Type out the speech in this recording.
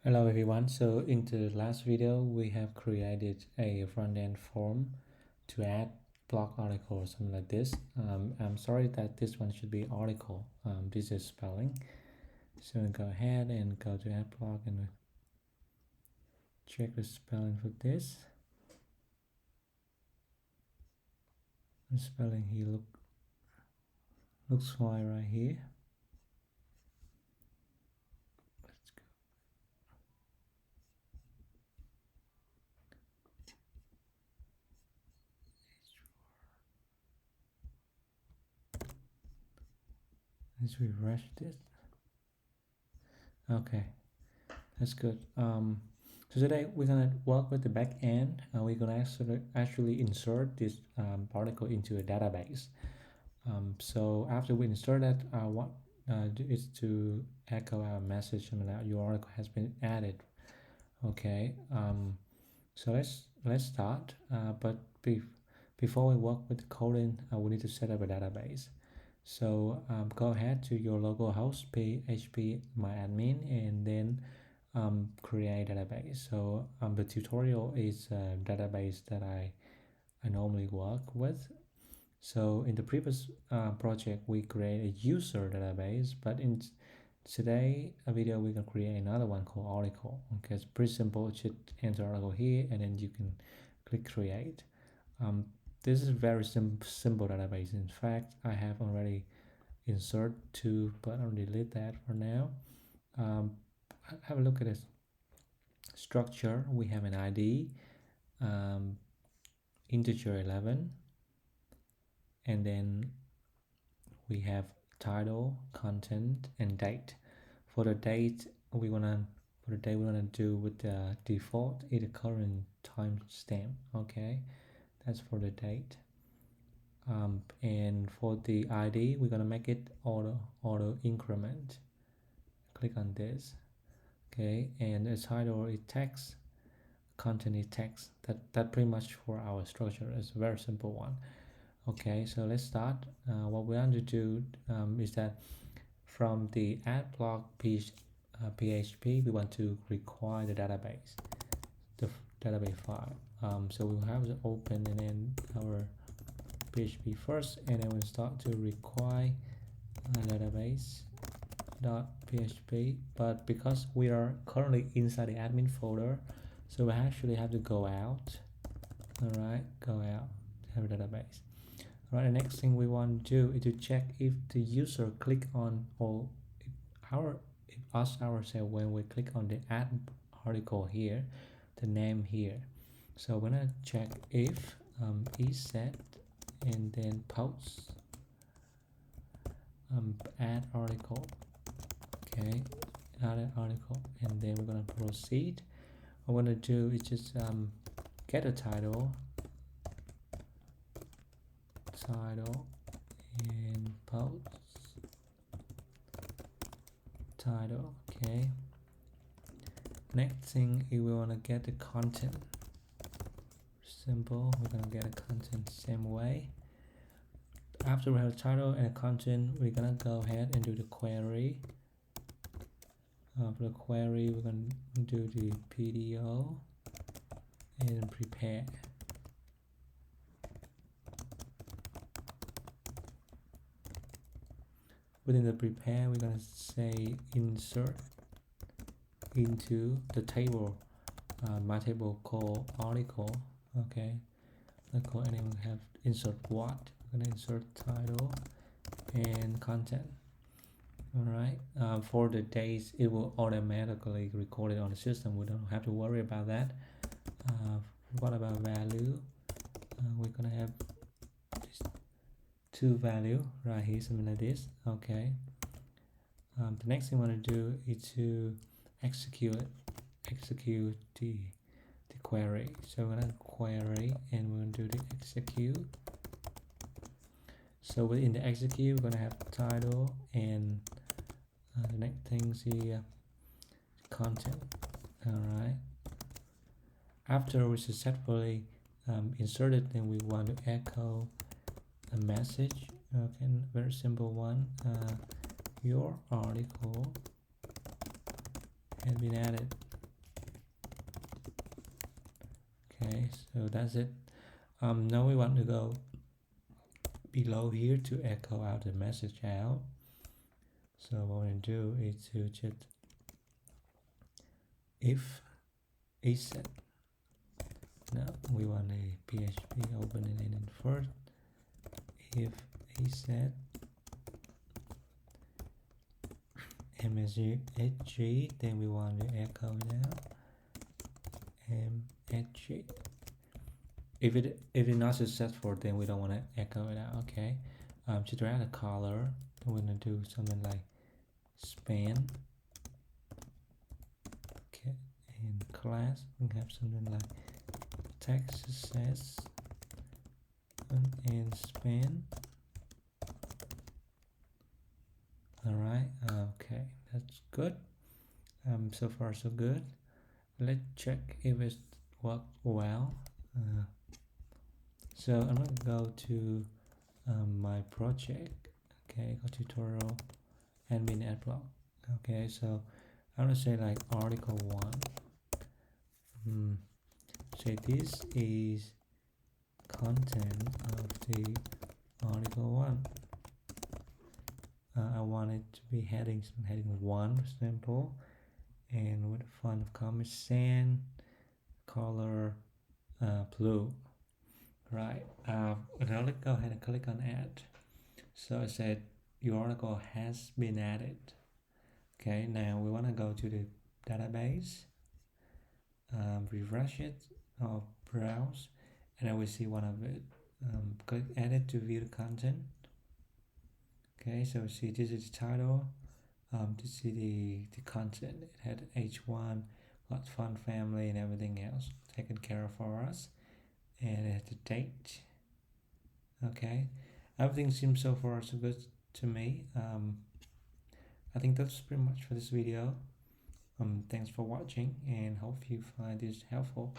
Hello everyone. So in the last video, we have created a front-end form to add blog article or something like this. I'm sorry that this one should be article. This is spelling. So we go ahead and go to add blog and check the spelling for this. The spelling here looks fine right here. Let's go. Let's refresh this. Okay, that's good. So today we're gonna work with the back end. We're gonna actually insert this article into a database. So after we insert that, what is to echo our message and that your article has been added. Okay. So let's start. But before we work with coding, we need to set up a database. So go ahead to your local host PHP myadmin and then create database. So the tutorial is a database that I normally work with. So in the previous project, we create a user database, but in today a video we can create another one called article. Okay, it's pretty simple. Just enter article here, and then you can click create. This is a very simple database. In fact, I have already insert two, but I'll delete that for now. Have a look at this structure. We have an ID, integer 11, and then we have title, content, and date. For the date, we wanna do with the default is the current timestamp. Okay, that's for the date. And for the ID, we're gonna make it auto increment. Click on this. Okay, and the title is text, content is text. That pretty much for our structure. It's a very simple one. Okay, so let's start. What we want to do is that from the add block PHP, we want to require the database, the database file. So we'll have to open and then our PHP first, and then we'll start to require database.php. But because we are currently inside the admin folder, so we actually have to go out. All right, go out to have a database. Right, the next thing we want to do is to check if the user click on or if ask ourselves when we click on the add article here, the name here. So we're gonna check if is set and then post add article. Okay, add an article, and then we're gonna proceed. What we're gonna do is just get a title and post title. Okay, next thing is we want to get the content. Simple, we're gonna get a content same way. After we have a title and a content, we're gonna go ahead and do the query. For the query, we're gonna do the PDO and prepare. Within the prepare, we're gonna say insert into the table, my table called article. Okay, and then we have insert what. We're gonna insert title and content. All right. For the days, it will automatically record it on the system. We don't have to worry about that. What about value? We're gonna have two value right here, something like this. Okay. The next thing we want to do is to execute the query. So we're gonna query and we're gonna do the execute. So within the execute, we're gonna have title and the next thing is the content. All right. After we successfully inserted, then we want to echo a message. Okay, very simple one. Your article has been added. Okay, so that's it. Now we want to go below here to echo out the message out. So what we're going to do is to just if is set. Now we want a PHP opening it first. If is set msg, then we want to echo it out msg. If it's not successful, then we don't want to echo it out. Okay. To add a color, we're gonna do something like span. Okay, in class we have something like text says and span. All right. Okay, that's good. So far so good. Let's check if it worked well. So I'm gonna go to my project. Okay, go tutorial admin ad block. Okay, so I'm gonna say like article 1. Say this is content of the article 1. I want it to be heading 1 for example, and with font of comment sand color blue. Right. Now let's go ahead and click on add. So I said your article has been added. Okay, now we want to go to the database, refresh it or browse, and then we see one of it. Click edit to view the content. Okay, so see this is the title. To see the content, it had H1, got font family and everything else taken care of for us, and it had the date. Okay, everything seems so far so good to me. I think that's pretty much for this video. Thanks for watching and hope you find this helpful.